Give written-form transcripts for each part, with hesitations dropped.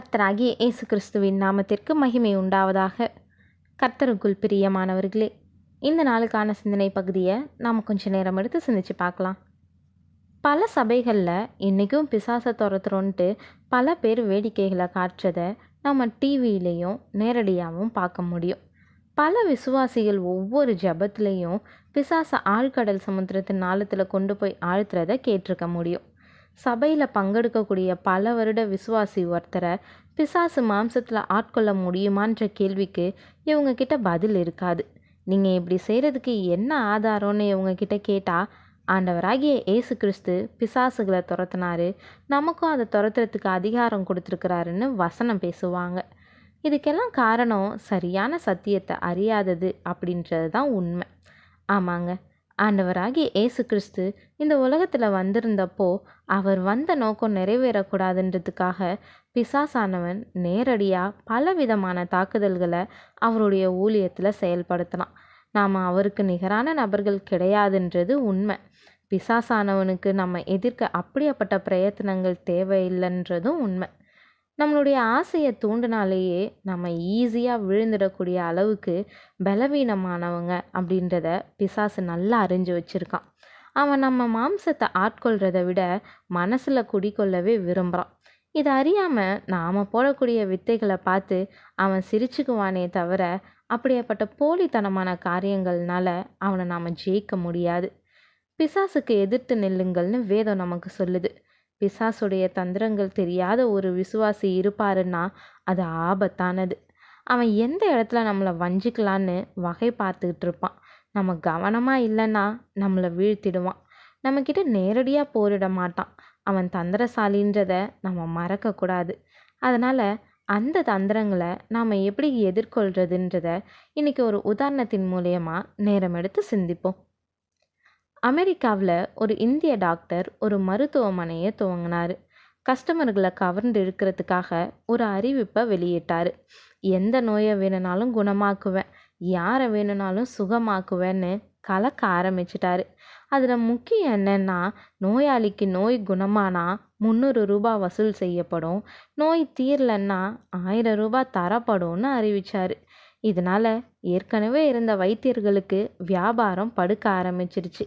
கர்த்தராகிய இயேசு கிறிஸ்துவின் நாமத்திற்கு மகிமை உண்டாவதாக. கர்த்தருக்குள் பிரியமானவர்களே, இந்த நாளுக்கான சிந்தனை பகுதியை நாம் கொஞ்சம் நேரம் எடுத்து சிந்திச்சு பார்க்கலாம். பல சபைகளில் இன்றைக்கும் பிசாசை துரத்துறோன்ட்டு பல பேர் வேடிக்கைகளை காட்டுறதை நம்ம டிவியிலையும் நேரடியாகவும் பார்க்க முடியும். பல விசுவாசிகள் ஒவ்வொரு ஜபத்துலேயும் பிசாசை ஆழ்கடல் சமுத்திரத்தின் ஆழத்தில் கொண்டு போய் ஆழ்த்துறதை கேட்டிருக்க முடியும். சபையில் பங்கெடுக்கக்கூடிய பல வருட விசுவாசி ஒருத்தரை பிசாசு மாம்சத்தில் ஆட்கொள்ள முடியுமான்ற கேள்விக்கு இவங்கக்கிட்ட பதில் இருக்காது. நீங்கள் இப்படி செய்கிறதுக்கு என்ன ஆதாரம்னு இவங்கக்கிட்ட கேட்டால், ஆண்டவராகிய இயேசு கிறிஸ்து பிசாசுகளை துரத்துனாரு, நமக்கும் அதை துரத்துறதுக்கு அதிகாரம் கொடுத்துருக்கிறாருன்னு வசனம் பேசுவாங்க. இதுக்கெல்லாம் காரணம் சரியான சத்தியத்தை அறியாதது அப்படின்றது தான் உண்மை. ஆமாங்க, ஆண்டவராகிய இயேசு கிறிஸ்து இந்த உலகத்தில் வந்திருந்தப்போ அவர் வந்த நோக்கம் நிறைவேறக்கூடாதுன்றதுக்காக பிசாசானவன் நேரடியாக பலவிதமான தாக்குதல்களை அவருடைய ஊழியத்தில் செயல்படுத்தினான். நாம் அவருக்கு நிகரான நபர்கள் கிடையாதுன்றது உண்மை. பிசாசானவனுக்கு நம்ம எதிர்க்க அப்படிப்பட்ட பிரயத்தனங்கள் தேவையில்லைன்றதும் உண்மை. நம்மளுடைய ஆசையை தூண்டினாலேயே நம்ம ஈஸியாக விழுந்துடக்கூடிய அளவுக்கு பலவீனமானவங்க அப்படின்றத பிசாசு நல்லா அறிஞ்சு வச்சுருக்கான். அவன் நம்ம மாம்சத்தை ஆட்கொள்கிறத விட மனசில் குடிக்கொள்ளவே விரும்புகிறான். இதை அறியாமல் நாம் போடக்கூடிய வித்தைகளை பார்த்து அவன் சிரிச்சுக்குவானே தவிர அப்படியேப்பட்ட போலித்தனமான காரியங்கள்னால அவனை நாம் ஜெயிக்க முடியாது. பிசாசுக்கு எதிர்த்து நில்லுங்கள்னு வேதம் நமக்கு சொல்லுது. பிசாசுடைய தந்திரங்கள் தெரியாத ஒரு விசுவாசி இருப்பாருன்னா அது ஆபத்தானது. அவன் எந்த இடத்துல நம்மளை வஞ்சிக்கலான்னு வகை பார்த்துக்கிட்டு இருப்பான். நம்ம கவனமாக இல்லைன்னா நம்மளை வீழ்த்திடுவான். நம்மக்கிட்ட நேரடியாக போரிட மாட்டான். அவன் தந்திரசாலின்றதை நம்ம மறக்கக்கூடாது. அதனால் அந்த தந்திரங்களை நாம் எப்படி எதிர்கொள்கிறதுன்றத இன்றைக்கி ஒரு உதாரணத்தின் மூலயமா நேரம் எடுத்து சிந்திப்போம். அமெரிக்காவில் ஒரு இந்திய டாக்டர் ஒரு மருத்துவமனையை துவங்கினார். கஸ்டமர்களை கவர்ந்து இழுக்கிறதுக்காக ஒரு அறிவிப்பை வெளியிட்டார். எந்த நோயை வேணுனாலும் குணமாக்குவேன், யாரை வேணுனாலும் சுகமாக்குவேன்னு கலக்க ஆரம்பிச்சிட்டாரு. அதில் முக்கியம் என்னென்னா, நோயாளிக்கு நோய் குணமானா 300 ரூபாய் வசூல் செய்யப்படும், நோய் தீரலன்னா 1000 ரூபாய் தரப்படும்னு அறிவித்தார். இதனால் ஏற்கனவே இருந்த வைத்தியர்களுக்கு வியாபாரம் படுக்க ஆரம்பிச்சிருச்சு.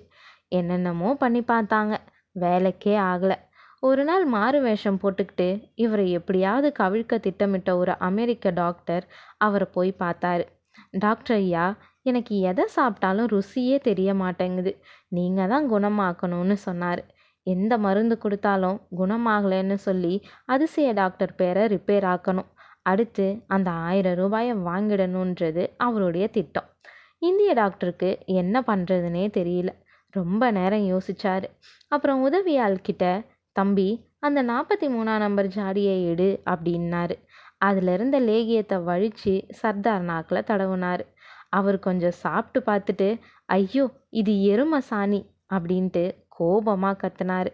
என்னென்னமோ பண்ணி பார்த்தாங்க, வேலைக்கே ஆகலை. ஒரு நாள் மாறு வேஷம் போட்டுக்கிட்டு இவரை எப்படியாவது கவிழ்க்க திட்டமிட்ட ஒரு அமெரிக்க டாக்டர் அவரை போய் பார்த்தாரு. டாக்டர் ஐயா, எனக்கு எதை சாப்பிட்டாலும் ருசியே தெரிய மாட்டேங்குது, நீங்கள் தான் குணமாக்கணும்னு சொன்னார். எந்த மருந்து கொடுத்தாலும் குணமாகலைன்னு சொல்லி அதிசய டாக்டர் பேரை ரிப்பேர் ஆக்கணும், அடுத்து அந்த 1000 ரூபாயை வாங்கிடணுன்றது அவருடைய திட்டம். இந்திய டாக்டருக்கு என்ன பண்ணுறதுனே தெரியல. ரொம்ப நேரம் யோசிச்சார். அப்புறம் உதவியாள்கிட்ட, தம்பி அந்த 43ஆம் நம்பர் ஜாடியை எடு அப்படின்னாரு. அதில் இருந்த லேகியத்தை வழித்து சர்தார் நாக்கில் தடவுனார். அவர் கொஞ்சம் சாப்பிட்டு பார்த்துட்டு, ஐயோ இது எருமை சாணி அப்படின்ட்டு கோபமாக கத்துனார்.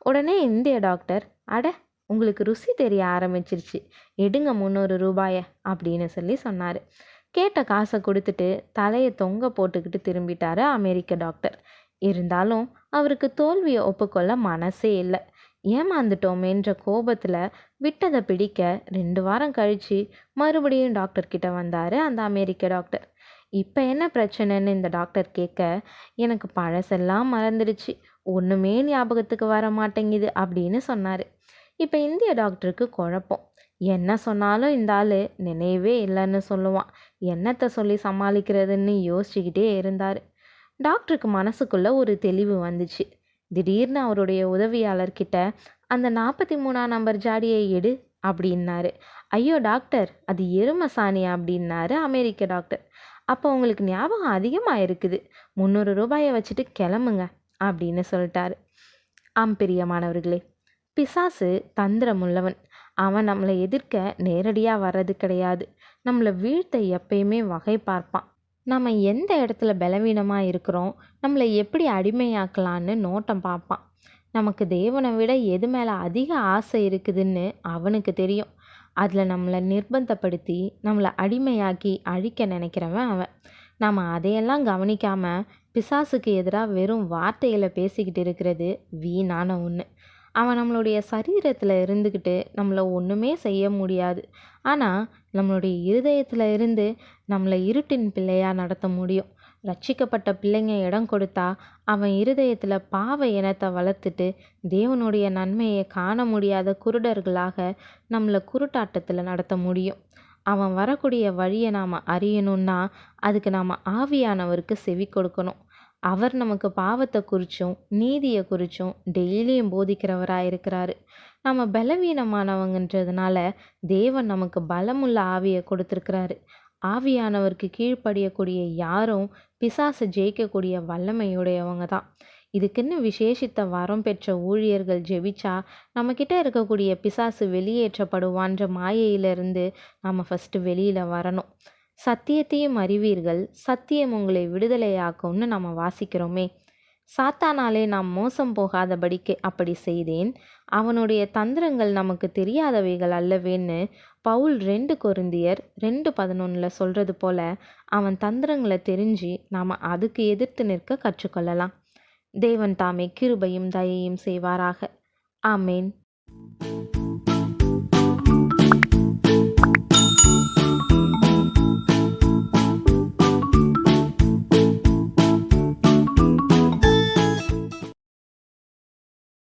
உடனே இந்திய டாக்டர், அட உங்களுக்கு ருசி தெரிய ஆரம்பிச்சிருச்சு, எடுங்க 300 ரூபாயை அப்படின்னு சொல்லி சொன்னார். கேட்ட காசை கொடுத்துட்டு தலையை தொங்க போட்டுக்கிட்டு திரும்பிட்டார் அமெரிக்க டாக்டர். இருந்தாலும் அவருக்கு தோல்வியை ஒப்புக்கொள்ள மனசே இல்லை. ஏமாந்துட்டோமேன்ற கோபத்தில் விட்டதை பிடிக்க 2 வாரம் கழித்து மறுபடியும் டாக்டர்கிட்ட வந்தார் அந்த அமெரிக்க டாக்டர். இப்போ என்ன பிரச்சனைன்னு இந்த டாக்டர் கேட்க, எனக்கு பழசெல்லாம் மறந்துடுச்சு, ஒன்றுமே ஞாபகத்துக்கு வர மாட்டேங்குது அப்படின்னு சொன்னார். இப்போ இந்திய டாக்டருக்கு குழப்பம். என்ன சொன்னாலும் இந்த ஆள் நினைவே இல்லைன்னு சொல்லுவான், என்னத்தை சொல்லி சமாளிக்கிறதுன்னு யோசிச்சுக்கிட்டே இருந்தார். டாக்டருக்கு மனசுக்குள்ளே ஒரு தெளிவு வந்துச்சு. திடீர்னு அவருடைய உதவியாளர்கிட்ட, அந்த 43ஆம் நம்பர் ஜாடியை எடு அப்படின்னாரு. ஐயோ டாக்டர், அது எருமை சாணி அப்படின்னாரு அமெரிக்க டாக்டர். அப்போ உங்களுக்கு ஞாபகம் அதிகமாக இருக்குது, 300 ரூபாயை வச்சுட்டு கிளம்புங்க அப்படின்னு சொல்லிட்டாரு. பிரியமானவர்களே, பிசாசு தந்திரமுள்ளவன். அவன் நம்மளை எதிர்க்க நேரடியாக வர்றது கிடையாது, நம்மளை வீழ்த்த எப்பயுமே வகை பார்ப்பான். நம்ம எந்த இடத்துல பலவீனமாக இருக்கிறோம், நம்மளை எப்படி அடிமையாக்கலான்னு நோட்டம் பார்ப்பான். நமக்கு தேவனை விட எது மேலே அதிக ஆசை இருக்குதுன்னு அவனுக்கு தெரியும். அதில் நம்மளை நிர்பந்தப்படுத்தி நம்மளை அடிமையாக்கி அழிக்க நினைக்கிறவன் அவன். நம்ம அதையெல்லாம் கவனிக்காமல் பிசாசுக்கு எதிராக வெறும் வார்த்தைகளை பேசிக்கிட்டு இருக்கிறது வீணான ஒன்று. அவன் நம்மளுடைய சரீரத்தில் இருந்துக்கிட்டு நம்மளை ஒன்றுமே செய்ய முடியாது. ஆனால் நம்மளுடைய இருதயத்தில் இருந்து நம்மளை இருட்டின் பிள்ளையாக நடத்த முடியும். ரட்சிக்கப்பட்ட பிள்ளைங்க இடம் கொடுத்தா அவன் இருதயத்தில் பாவ இனத்தை வளர்த்துட்டு தேவனுடைய நன்மையை காண முடியாத குருடர்களாக நம்மளை குருட்டாட்டத்தில் நடத்த முடியும். அவன் வரக்கூடிய வழியை நாம் அறியணும்னா அதுக்கு நாம் ஆவியானவருக்கு செவி கொடுக்கணும். அவர் நமக்கு பாவத்தை குறித்தும் நீதியை குறித்தும் டெய்லியும் போதிக்கிறவராக இருக்கிறாரு. நம்ம பலவீனமானவங்கன்றதுனால தேவன் நமக்கு பலமுள்ள ஆவியை கொடுத்துருக்கிறாரு. ஆவியானவருக்கு கீழ்ப்படியக்கூடிய யாரும் பிசாசை ஜெயிக்கக்கூடிய வல்லமையுடையவங்க தான். இதுக்குன்னு விசேஷித்த வரம் பெற்ற ஊழியர்கள் ஜெபிச்சா நம்மக்கிட்ட இருக்கக்கூடிய பிசாசு வெளியேற்றப்படுவான்ற மாயையிலிருந்து நம்ம ஃபஸ்ட்டு வெளியில் வரணும். சத்தியத்தையும் அறிவீர்கள், சத்தியம் உங்களை விடுதலையாக்கும்னு நம்ம வாசிக்கிறோமே. சாத்தானாலே நாம் மோசம் போகாதபடிக்கு அப்படி செய்தேன், அவனுடைய தந்திரங்கள் நமக்கு தெரியாதவைகள் அல்லவேன்னு பவுல் 2 கொரிந்தியர் 2:11 சொல்கிறது போல அவன் தந்திரங்களை தெரிஞ்சு நாம் அதுக்கு எதிர்த்து நிற்க கற்றுக்கொள்ளலாம். தேவன் தாமே கிருபையும் தயையும் செய்வாராக. ஆமேன்.